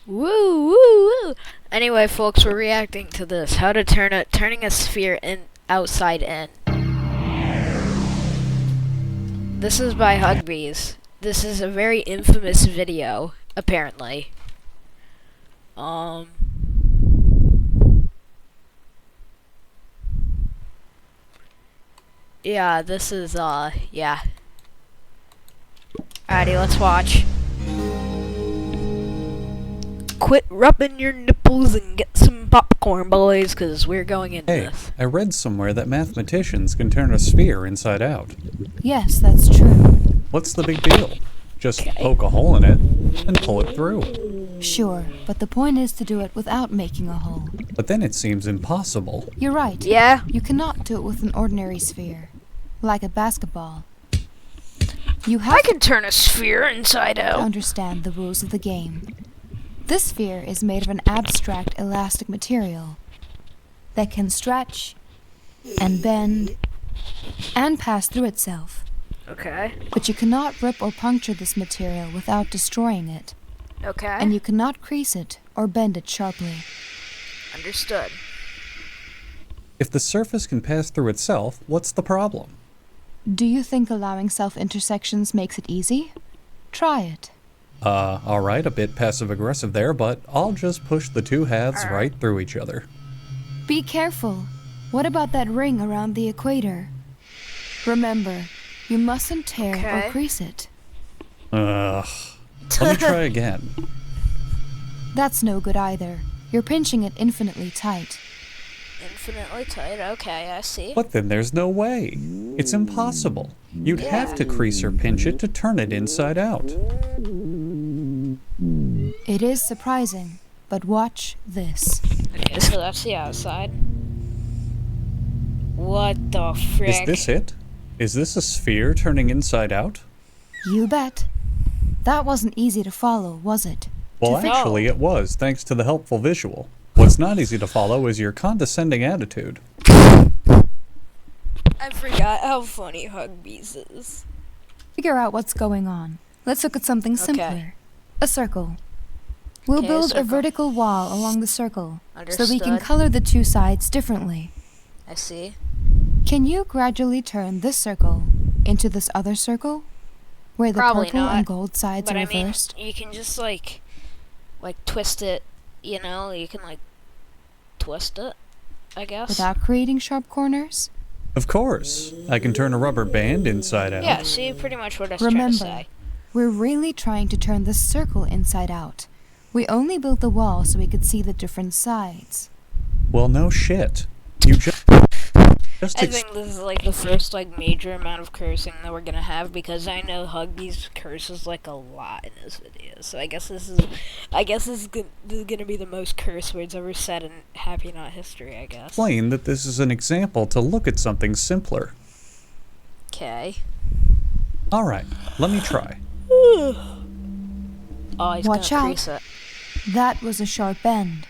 Woo, woo, woo. Anyway, folks, we're reacting to this. How to turning a sphere outside in. This is by Hugbees. This is a very infamous video, apparently. Yeah, this is, yeah. Alrighty, let's watch. Quit rubbing your nipples and get some popcorn, boys, because we're going into Hey, this. I read somewhere that mathematicians can turn a sphere inside out. Yes, that's true. What's the big deal? Just poke a hole in it and pull it through. Sure, but the point is to do it without making a hole. But then it seems impossible. You're right. Yeah? You cannot do it with an ordinary sphere, like a basketball. You have I can turn a sphere inside to out. understand the rules of the game. This sphere is made of an abstract elastic material that can stretch and bend and pass through itself. Okay. But you cannot rip or puncture this material without destroying it, Okay. and you cannot crease it or bend it sharply. Understood. If the surface can pass through itself, what's the problem? Do you think allowing self-intersections makes it easy? Try it. Alright, a bit passive-aggressive there, but I'll just push the two halves right through each other. Be careful. What about that ring around the equator? Remember, you mustn't tear Okay. or crease it. Ugh. Let me try again. That's no good either. You're pinching it infinitely tight. Infinitely tight. Okay, I see. But then there's no way. It's impossible. You'd have to crease or pinch it to turn it inside out. It is surprising, but watch this. Okay, so that's the outside. What the frick? Is this it? Is this a sphere turning inside out? You bet. That wasn't easy to follow, was it? Well, To actually it was, thanks to the helpful visual. What's not easy to follow is your condescending attitude. I forgot how funny Hugbees is. Figure out what's going on. Let's look at something simpler. A circle. We'll Okay, a build a circle. vertical wall along the circle so we can Understood. color the two sides differently. I see. Can you gradually turn this circle into this other circle? Where the Probably purple not, and gold sides But are I mean, reversed? you can just like twist it. You know, you can twist it. I guess. Without creating sharp corners? Of course. I can turn a rubber band inside out. Yeah. See, pretty much what I was trying to Remember, say. we're really trying to turn this circle inside out. We only built the wall so we could see the different sides. Well, no shit. You just I think this is the first major amount of cursing that we're gonna have, because I know Hugbees curses a lot in his videos. So I guess this is gonna be the most curse words ever said in Happy Not history, I guess. explain that this is an example to look at something simpler. Okay. Alright, let me try. Oh, he's Watch gonna out. crease it. That was a sharp bend.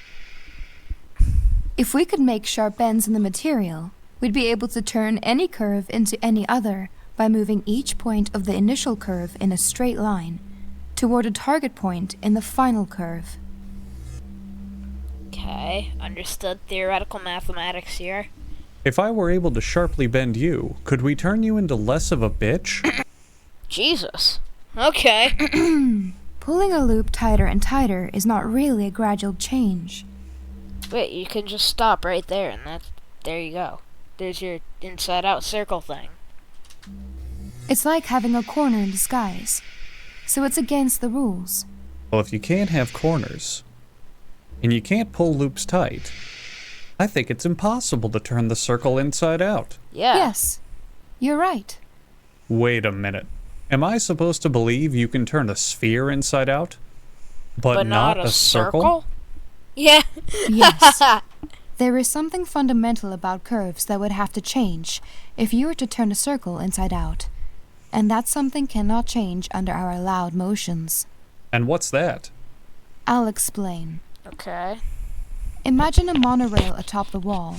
If we could make sharp bends in the material, we'd be able to turn any curve into any other by moving each point of the initial curve in a straight line toward a target point in the final curve. Okay, understood. Theoretical mathematics here. If I were able to sharply bend you, could we turn you into less of a bitch? Jesus. Okay. Pulling a loop tighter and tighter is not really a gradual change. Wait, you can just stop right there, and there you go. There's your inside-out circle thing. It's like having a corner in disguise, so it's against the rules. Well, if you can't have corners, and you can't pull loops tight, I think it's impossible to turn the circle inside out. Yeah. Yes, you're right. Wait a minute. Am I supposed to believe you can turn a sphere inside out? But not a circle? Yeah. Yes. There is something fundamental about curves that would have to change if you were to turn a circle inside out. And that something cannot change under our allowed motions. And what's that? I'll explain. Okay. Imagine a monorail atop the wall.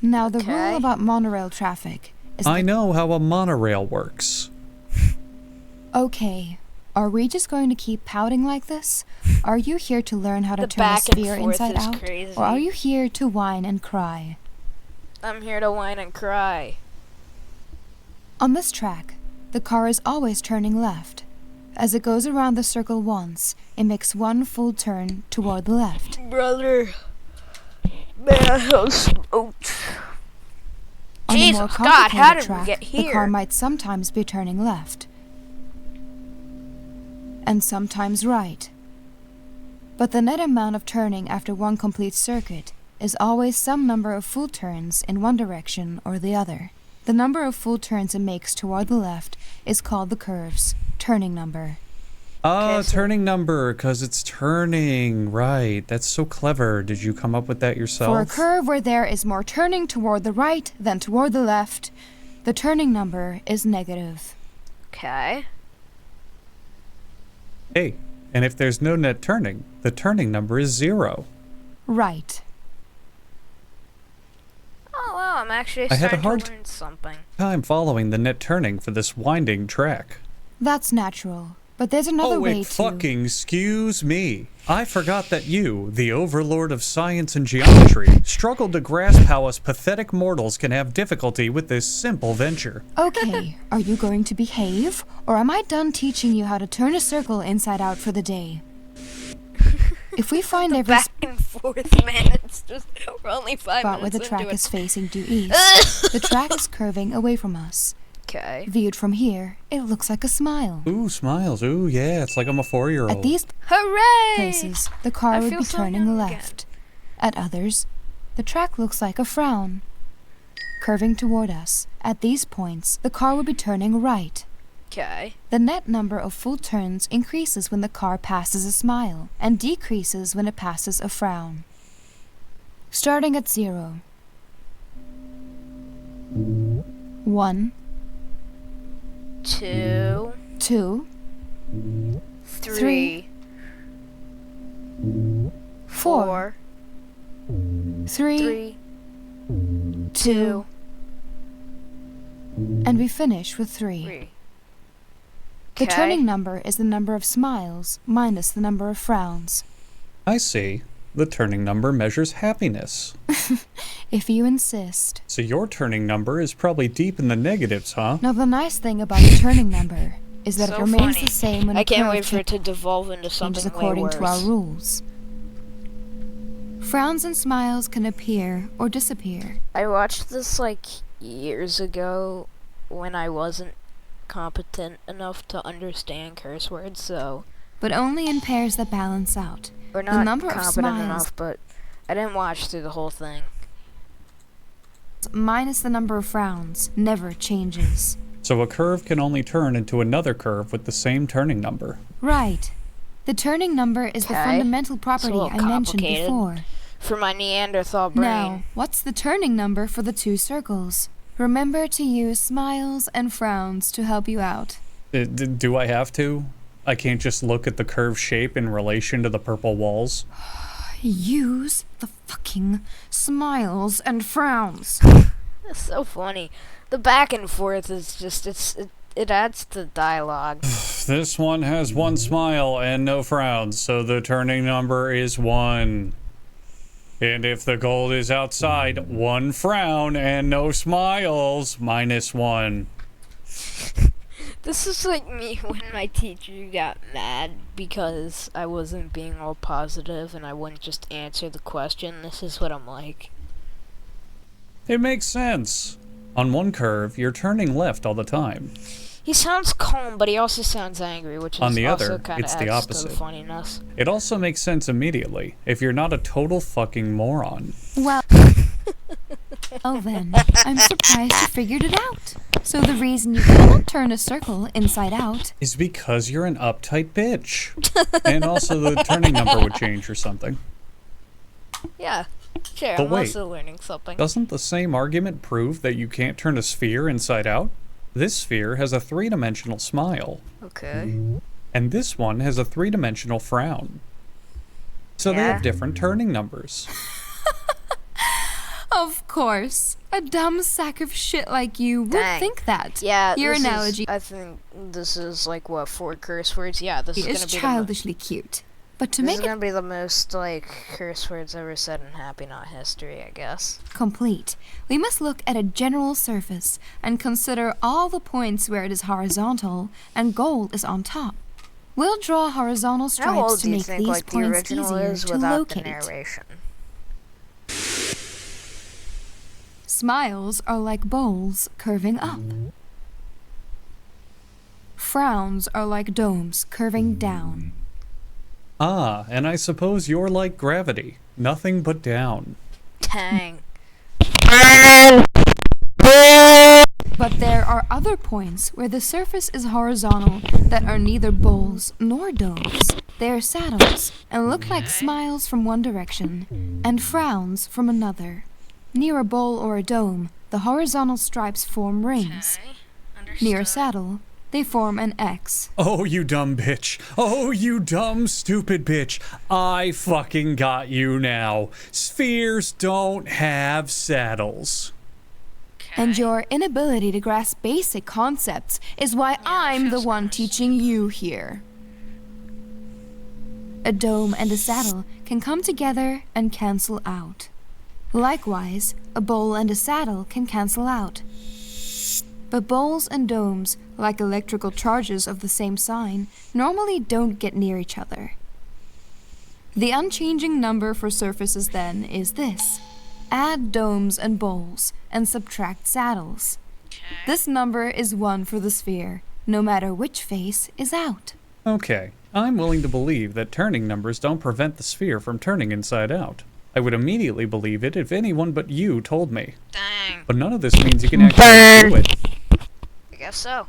Now, the Okay. rule about monorail traffic is I know how a monorail works. okay, Are we just going to keep pouting like this? Are you here to learn how to The turn a back and sphere forth inside is out? crazy. Or are you here to whine and cry? I'm here to whine and cry. On this track, the car is always turning left. As it goes around the circle once, it makes one full turn toward the left. Brother. Man, I have smoked. On the more Jesus, God, how complicated did we track, get the car here? might sometimes be turning left. And sometimes right. But the net amount of turning after one complete circuit is always some number of full turns in one direction or the other. The number of full turns it makes toward the left is called the curve's turning number. Ah, Okay, so- turning number, because it's turning. Right. That's so clever. Did you come up with that yourself? For a curve where there is more turning toward the right than toward the left, the turning number is negative. Okay. Hey, and if there's no net turning, the turning number is 0. Right. Oh, wow, I'm actually I had a starting hard to learn something. Time following the net turning for this winding track. That's natural. But there's another Oh, way wait, to... fucking excuse me. I forgot that you, the overlord of science and geometry, struggled to grasp how us pathetic mortals can have difficulty with this simple venture. Okay, are you going to behave? Or am I done teaching you how to turn a circle inside out for the day? If we find every Back and forth, man. It's just, we're only 5 spot where minutes the track into is facing due east, the track is curving away from us. Okay. Viewed from here, it looks like a smile. Ooh, smiles. Ooh, yeah, it's like I'm a 4-year-old. At these Hooray! places, the car I would feel be so turning young left. At others, the track looks like a frown. Curving toward us, at these points, the car would be turning right. Okay. The net number of full turns increases when the car passes a smile, and decreases when it passes a frown. Starting at 0. 1, 2, 2, 3, 4, 3, 3, 2, and we finish with 3. 3. The Okay. turning number is the number of smiles minus the number of frowns. I see. The turning number measures happiness. If you insist. So your turning number is probably deep in the negatives, huh? Now the nice thing about the turning number is that So it remains funny. the same when I a can't curve wait for it to devolve into changes something way according worse. to our rules. Frowns and smiles can appear or disappear. I watched this like years ago when I wasn't competent enough to understand curse words, so But only in pairs that balance out. we're The not number of competent smiles- enough, but I didn't watch through the whole thing. Minus the number of frowns never changes. So a curve can only turn into another curve with the same turning number. Right. The turning number is the Okay. fundamental property little I mentioned complicated. before. For my Neanderthal brain. Now, what's the turning number for the two circles? Remember to use smiles and frowns to help you out. Do I have to? I can't just look at the curve shape in relation to the purple walls? Use the fucking smiles and frowns. It's so funny. The back and forth is just it adds to dialogue. This one has 1 smile and no frowns, so the turning number is 1. And if the gold is outside, 1 frown and no smiles, -1. This is like me when my teacher got mad because I wasn't being all positive and I wouldn't just answer the question. This is what I'm like. It makes sense. On one curve, you're turning left all the time. He sounds calm, but he also sounds angry, which is On the also other, kind of it's adds the to opposite. the funniness. It also makes sense immediately, if you're not a total fucking moron. Well, well then, I'm surprised you figured it out. So the reason you cannot turn a circle inside out Is because you're an uptight bitch. And also the turning number would change or something. Yeah, sure. But I'm wait. also learning something. Doesn't the same argument prove that you can't turn a sphere inside out? This sphere has a 3-dimensional smile, Okay. and this one has a 3-dimensional frown. So they Yeah. have different turning numbers. Of course. A dumb sack of shit like you would Dang. think that. Yeah, Your this analogy I think this is like what 4 curse words. Yeah, this is is gonna be childishly cute. But to this make is it gonna be the most like curse words ever said in Happy Not history, I guess. complete, we must look at a general surface and consider all the points where it is horizontal and gold is on top. We'll draw horizontal How stripes old to do you make think these like the points original easier is to without the locate. narration? Smiles are like bowls curving up. Frowns are like domes curving down. Ah, and I suppose you're like gravity. Nothing but down. Dang. But there are other points where the surface is horizontal that are neither bowls nor domes. They are saddles and look like smiles from one direction and frowns from another. Near a bowl or a dome, the horizontal stripes form rings. Near a saddle, they form an X. Oh, you dumb bitch. Oh, you dumb, stupid bitch. I fucking got you now. Spheres don't have saddles. And your inability to grasp basic concepts is why I'm the one teaching you here. A dome and a saddle can come together and cancel out. Likewise, a bowl and a saddle can cancel out. But bowls and domes, like electrical charges of the same sign, normally don't get near each other. The unchanging number for surfaces then is this. Add domes and bowls and subtract saddles. This number is 1 for the sphere, no matter which face is out. Okay, I'm willing to believe that turning numbers don't prevent the sphere from turning inside out. I would immediately believe it if anyone but you told me. Dang. But none of this means you can actually do it. I guess so.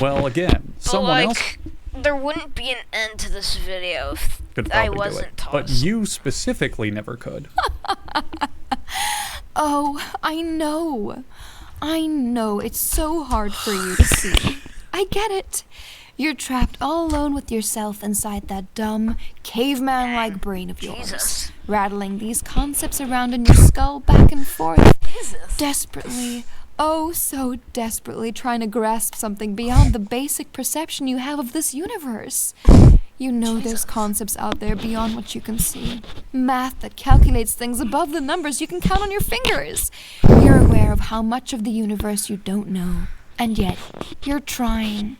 Well, again, But someone else there wouldn't be an end to this video if could I probably do wasn't it. taught. But you specifically never could. Oh, I know. I know it's so hard for you to see. I get it. You're trapped all alone with yourself inside that dumb, caveman-like brain of yours, Jesus. rattling these concepts around in your skull back and forth, Jesus. desperately, oh so desperately trying to grasp something beyond the basic perception you have of this universe. You know there's concepts out there beyond what you can see. Math that calculates things above the numbers you can count on your fingers. You're aware of how much of the universe you don't know. And yet, you're trying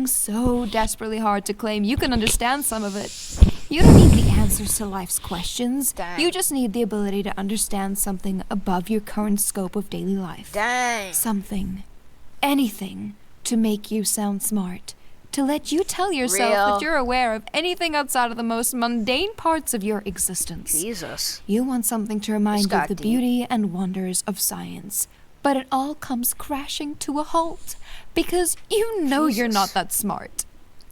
so desperately hard to claim you can understand some of it. You don't need the answers to life's questions. Dang. You just need the ability to understand something above your current scope of daily life. Dang. Something, anything, to make you sound smart. To let you tell yourself Real. that you're aware of anything outside of the most mundane parts of your existence. Jesus. You want something to remind you got of the deep. beauty and wonders of science. But it all comes crashing to a halt because you know you're Jesus. not that smart.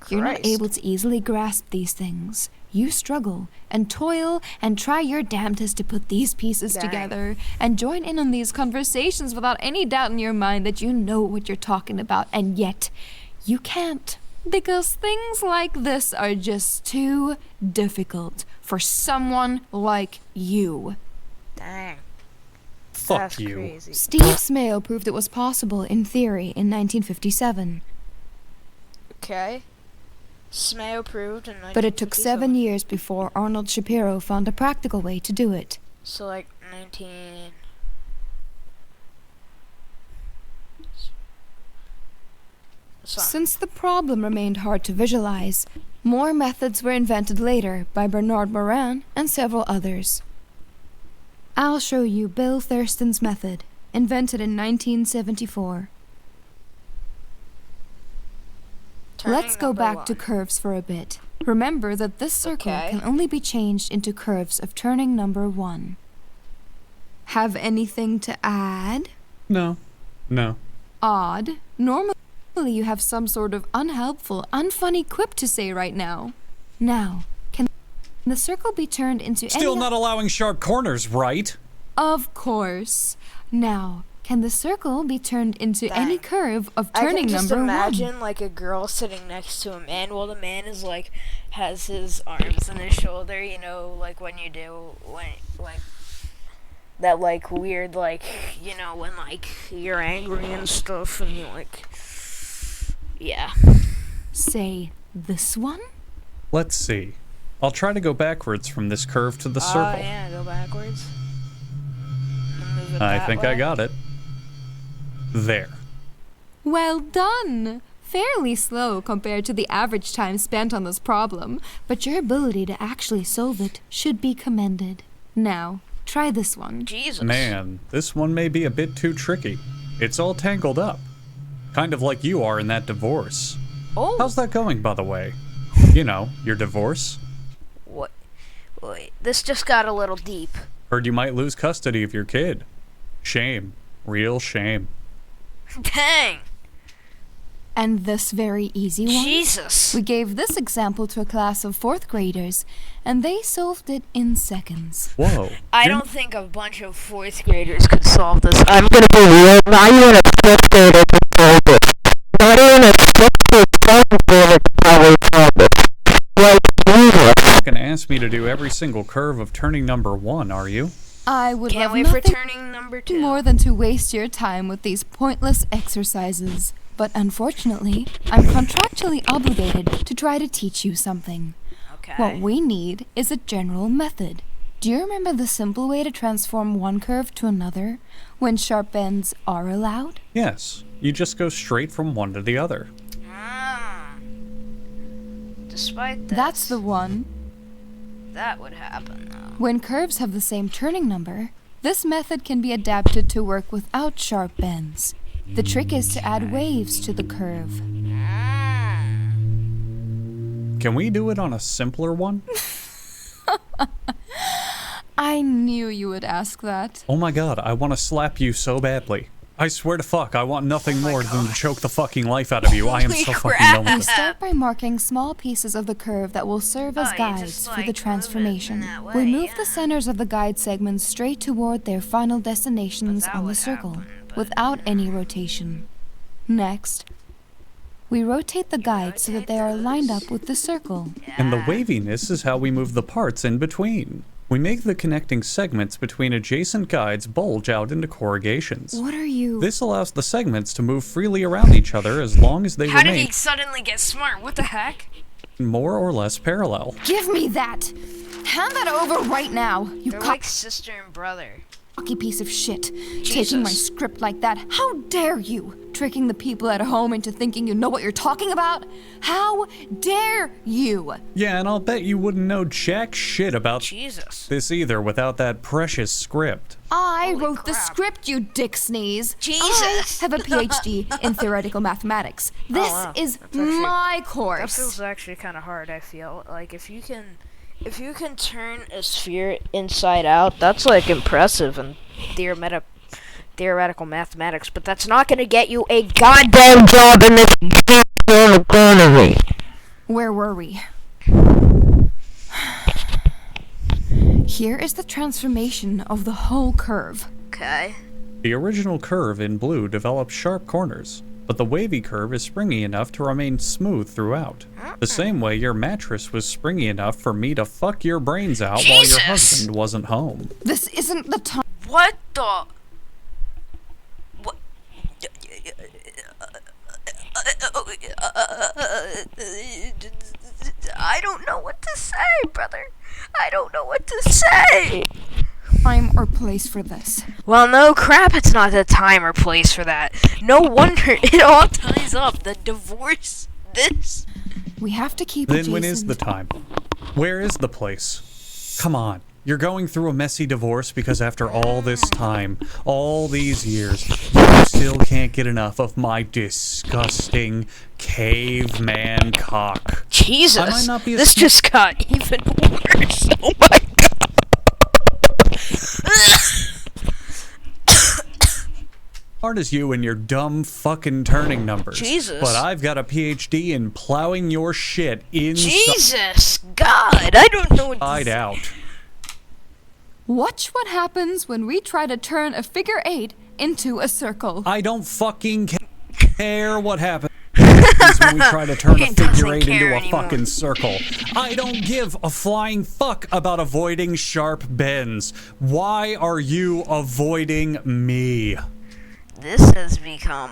You're not Christ. able to easily grasp these things. You struggle and toil and try your damnedest to put these pieces Dang. together and join in on these conversations without any doubt in your mind that you know what you're talking about, and yet you can't. Because things like this are just too difficult for someone like you. Dang. Fuck That's you. crazy. Steve Smale proved it was possible in theory in 1957, Okay. Smale proved in but it took 7 years before Arnold Shapiro found a practical way to do it. So like 19. Since the problem remained hard to visualize, more methods were invented later by Bernard Morin and several others. I'll show you Bill Thurston's method, invented in 1974. Let's go back to curves for a bit. Remember that this circle Okay. can only be changed into curves of turning number 1. Have anything to add? No. No. Odd. Normally you have some sort of unhelpful, unfunny quip to say right now. Now, can the circle be turned into Still any... not allowing sharp corners, right? Of course. Now, can the circle be turned into any Dang. curve of I turning can just number 1? imagine like a girl sitting next to a man while the man is like has his arms on his shoulder, you know, like when you do when like that like weird like when like you're angry and stuff and like yeah. Say this one? Let's see. I'll try to go backwards from this curve to the circle. Oh yeah, go backwards. Move it I that think way. I got it. There. Well done! Fairly slow compared to the average time spent on this problem, but your ability to actually solve it should be commended. Now, try this one. Jesus. Man, this one may be a bit too tricky. It's all tangled up. Kind of like you are in that divorce. Oh. How's that going, by the way? You know, your divorce? What? Wait, this just got a little deep. Heard you might lose custody of your kid. Shame. Real shame. Dang. And this very easy one? Jesus. We gave this example to a class of 4th graders, and they solved it in seconds. Whoa. I You're- don't think a bunch of 4th graders could solve this. I'm gonna be real. Not even a fifth grader can solve it. Not even a sixth or seventh grader can probably solve it. Like, you fucking ask me to do every single curve of turning number 1, are you? I would Can't love wait for nothing turning number 2. more than to waste your time with these pointless exercises. But unfortunately, I'm contractually obligated to try to teach you something. Okay. What we need is a general method. Do you remember the simple way to transform one curve to another when sharp bends are allowed? Yes. You just go straight from one to the other. Ah. Despite this, That's the one. that would happen though. When curves have the same turning number, this method can be adapted to work without sharp bends. The trick is to add waves to the curve. Ah. Can we do it on a simpler one? I knew you would ask that. Oh my god, I want to slap you so badly. I swear to fuck, I want nothing more than to choke the fucking life out of you. I am Holy so fucking crap. done with We this. start by marking small pieces of the curve that will serve as Oh, you guides just, for like, the move it in transformation. that We way, move yeah. the centers of the guide segments straight toward their final destinations That on the would circle, happen, but- without any rotation. Next, we rotate the guides so that they are lined up with the circle. And the waviness is how we move the parts in between. We make the connecting segments between adjacent guides bulge out into corrugations. What are you? This allows the segments to move freely around each other as long as they How did remain he suddenly get smart? What the heck? more or less parallel. Give me that! Hand that over right now, you They're like sister and brother. cocky piece of shit. Taking my Jesus. script like that. How dare you? Tricking the people at home into thinking you know what you're talking about? How dare you? Yeah, and I'll bet you wouldn't know jack shit about Jesus. this either without that precious script. I Holy wrote the crap. script, you dick sneeze. Jesus. I have a PhD in theoretical mathematics. This wow. is That's actually- my That course. feels actually kind of hard. I feel like if you can turn a sphere inside out, that's like impressive in theoretical mathematics. But that's not gonna get you a goddamn job in this goddamn economy. Where were we? Here is the transformation of the whole curve. Okay. The original curve in blue develops sharp corners, but the wavy curve is springy enough to remain smooth throughout. The same way your mattress was springy enough for me to fuck your brains out while your Jesus! husband wasn't home. This isn't the time. What the? What? I don't know what to say, brother. I don't know what to say. Time or place for this. Well, no crap, it's not the time or place for that. No wonder it all ties up. The divorce, this. We have to keep Then when is adjacent. the time? Where is the place? Come on. You're going through a messy divorce because after all this time, all these years, you still can't get enough of my disgusting caveman cock. Jesus, I might not be a this sm- just got even worse. Oh my Hard as you and your dumb fucking turning numbers. Jesus. But I've got a PhD in plowing your shit Jesus, God, I don't know what to inside say. out. Watch what happens when we try to turn a figure 8 into a circle. I don't fucking care what happens. happens when we try to turn a He figure doesn't eight into care a anymore. fucking circle. I don't give a flying fuck about avoiding sharp bends. Why are you avoiding me? This has become,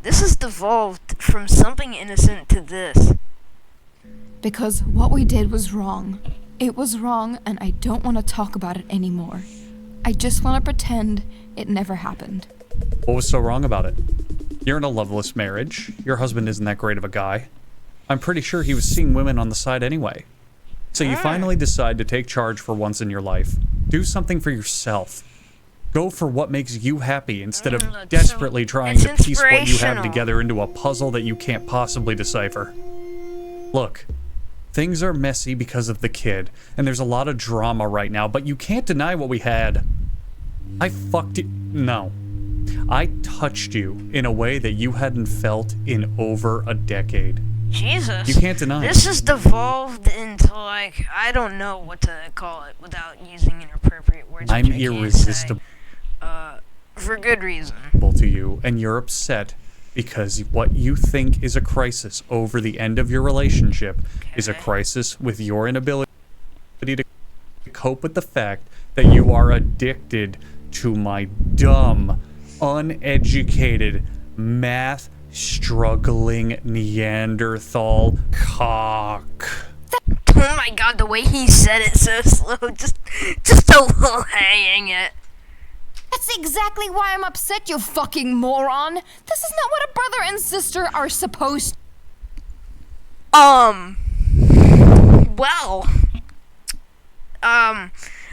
this has devolved from something innocent to this. Because what we did was wrong. It was wrong, and I don't want to talk about it anymore. I just want to pretend it never happened. What was so wrong about it? You're in a loveless marriage. Your husband isn't that great of a guy. I'm pretty sure he was seeing women on the side anyway. So you finally decide to take charge for once in your life. Do something for yourself. Go for what makes you happy instead of desperately trying to piece what you have inspirational. together into a puzzle that you can't possibly decipher. Look, things are messy because of the kid, and there's a lot of drama right now, but you can't deny what we had. I fucked you. No. I touched you in a way that you hadn't felt in over a decade. Jesus. You can't deny This it. has devolved into, like, I don't know what to call it without using inappropriate words. I'm which I can't irresistible say. For good reason. to you, and you're upset because what you think is a crisis over the end of your relationship is a Okay. crisis with your inability to cope with the fact that you are addicted to my dumb, uneducated, math struggling Neanderthal cock. Oh my god, the way he said it so slow, just a little hang it. That's exactly why I'm upset, you fucking moron! This is not what a brother and sister are supposed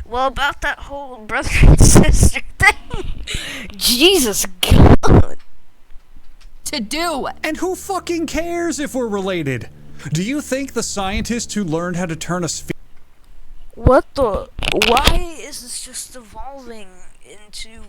Well, about that whole brother and sister thing. Jesus God. to do. And who fucking cares if we're related? Do you think the scientists who learned how to turn a sphere What the? Why is this just evolving into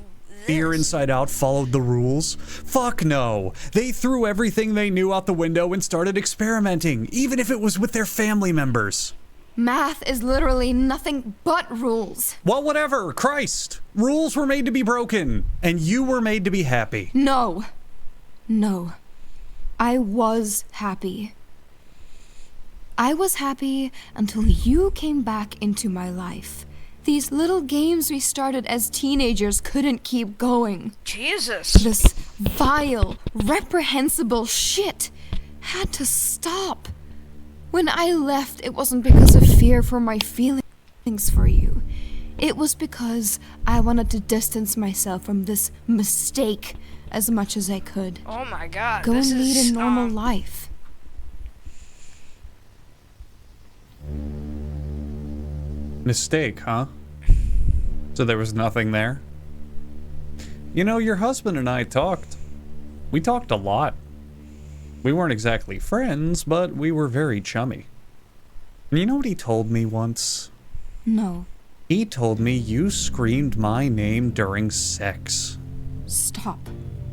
this? inside out followed the rules? Fuck no. They threw everything they knew out the window and started experimenting, even if it was with their family members. Math is literally nothing but rules. Well, whatever. Christ. Rules were made to be broken, and you were made to be happy. No. No. I was happy. I was happy until you came back into my life. These little games we started as teenagers couldn't keep going. Jesus. This vile, reprehensible shit had to stop. When I left, it wasn't because of fear for my feelings for you. It was because I wanted to distance myself from this mistake as much as I could. Oh my God. Go this and lead is, a normal life. Mistake, huh? So there was nothing there? You know, your husband and I talked. We talked a lot. We weren't exactly friends, but we were very chummy. And you know what he told me once? No. He told me you screamed my name during sex. Stop.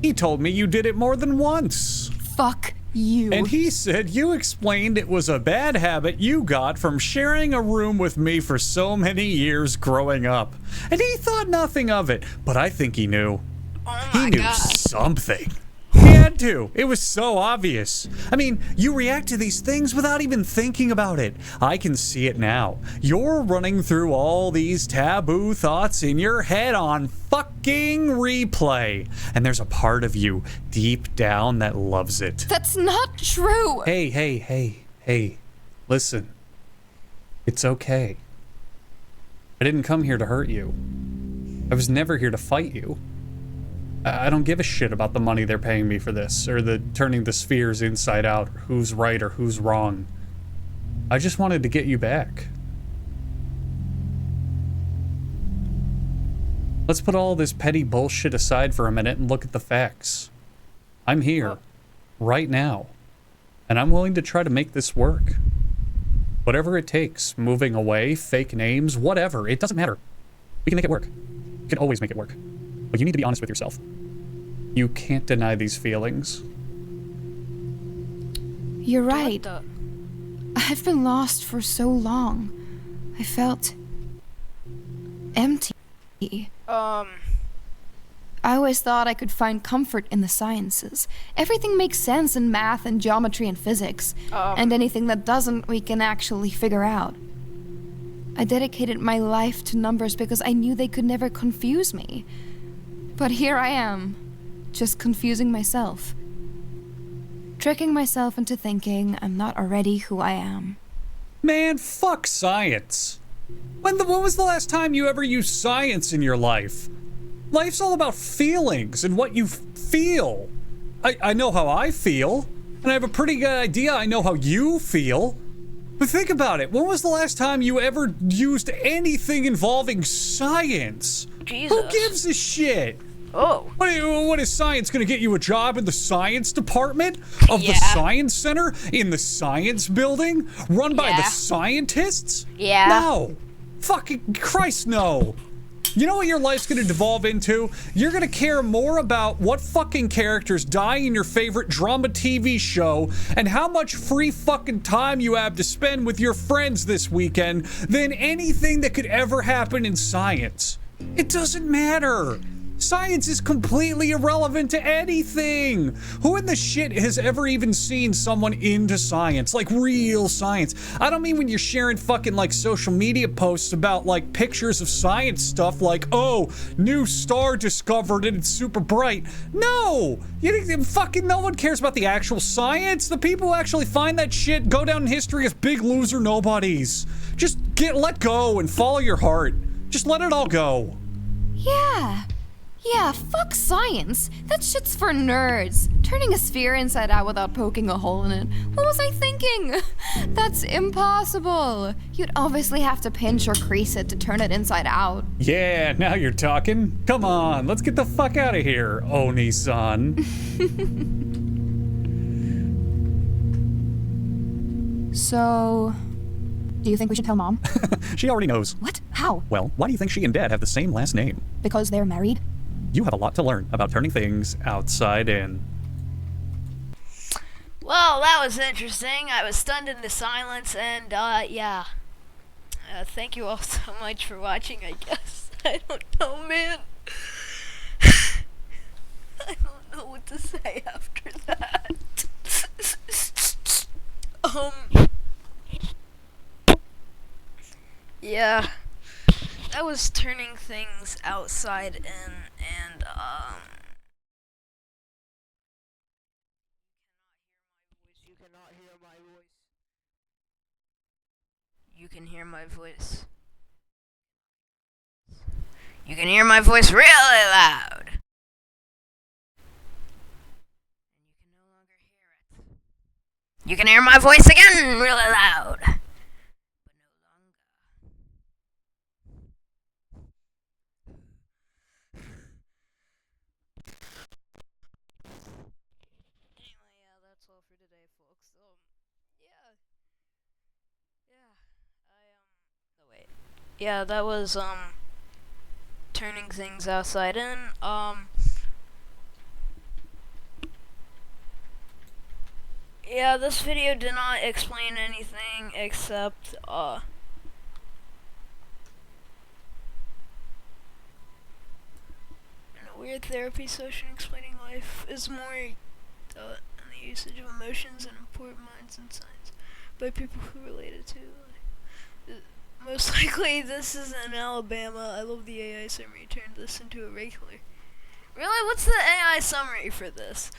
He told me you did it more than once. Fuck you. And he said you explained it was a bad habit you got from sharing a room with me for so many years growing up. And he thought nothing of it, but I think he knew. Oh He my knew God. something. He had to. It was so obvious. I mean, you react to these things without even thinking about it. I can see it now. You're running through all these taboo thoughts in your head on fucking replay. And there's a part of you deep down that loves it. That's not true. Hey. Listen. It's okay. I didn't come here to hurt you. I was never here to fight you. I don't give a shit about the money they're paying me for this, or the turning the spheres inside out, or who's right or who's wrong. I just wanted to get you back. Let's put all this petty bullshit aside for a minute and look at the facts. I'm here, right now, and I'm willing to try to make this work. Whatever it takes, moving away, fake names, whatever, it doesn't matter. We can make it work. We can always make it work. But you need to be honest with yourself. You can't deny these feelings. You're right. What I've been lost for so long. I felt empty. the? I always thought I could find comfort in the sciences. Everything makes sense in math and geometry and physics, and anything that doesn't, we can actually figure out. I dedicated my life to numbers because I knew they could never confuse me. But here I am, just confusing myself. Tricking myself into thinking I'm not already who I am. Man, fuck science. When was the last time you ever used science in your life? Life's all about feelings and what you feel. I know how I feel, and I have a pretty good idea I know how you feel. But think about it. When was the last time you ever used anything involving science? Jesus. Who gives a shit? Oh. What is science gonna get you a job in the science department of the Yeah. science center in the science building run by the Yeah. scientists? Yeah. No. Fucking Christ, no. You know what your life's gonna devolve into? You're gonna care more about what fucking characters die in your favorite drama TV show and how much free fucking time you have to spend with your friends this weekend than anything that could ever happen in science. It doesn't matter. Science is completely irrelevant to anything. Who in the shit has ever even seen someone into science? Like real science. I don't mean when you're sharing fucking like social media posts about like pictures of science stuff like, oh, new star discovered and it's super bright. No! Fucking no one cares about the actual science. The people who actually find that shit go down in history as big loser nobodies. Just let go and follow your heart. Just let it all go. Yeah, fuck science. That shit's for nerds. Turning a sphere inside out without poking a hole in it. What was I thinking? That's impossible. You'd obviously have to pinch or crease it to turn it inside out. Yeah, now you're talking. Come on, let's get the fuck out of here, Oni-san. So, do you think we should tell Mom? She already knows. What? How? Well, why do you think she and Dad have the same last name? Because they're married? You have a lot to learn about turning things outside in. Well, that was interesting. I was stunned into silence, and, yeah. Thank you all so much for watching, I guess. I don't know, man. I don't know what to say after that. Yeah. That was turning things outside in, and, You cannot hear my voice. You can hear my voice. You can hear my voice really loud. And you can no longer hear it. You can hear my voice again really loud. But no longer. Anyway, yeah, that's all for today, folks. Oh wait. Yeah, that was, turning things outside in, yeah, this video did not explain anything except, a weird therapy session explaining life is more, in the usage of emotions and important minds and signs by people who related to, most likely this is in Alabama. I love the AI summary. Turned this into a regular. Really? What's the AI summary for this?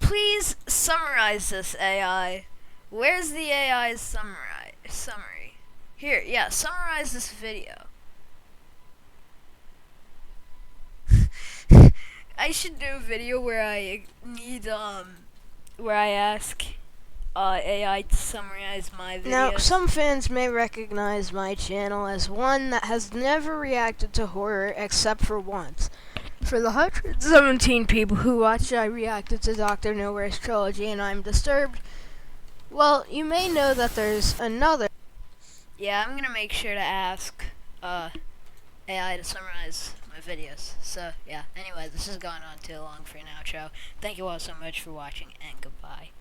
Please summarize this, AI. Where's the AI's summary? Here, yeah, summarize this video. I should do a video where I need, where I ask AI to summarize my video. Now, some fans may recognize my channel as one that has never reacted to horror except for once. For the 117 people who watched, I reacted to Dr. Nowhere's trilogy, and I'm disturbed. Well, you may know that there's another. Yeah, I'm gonna make sure to ask AI to summarize my videos. So, yeah, anyway, this has gone on too long for an outro. Thank you all so much for watching, and goodbye.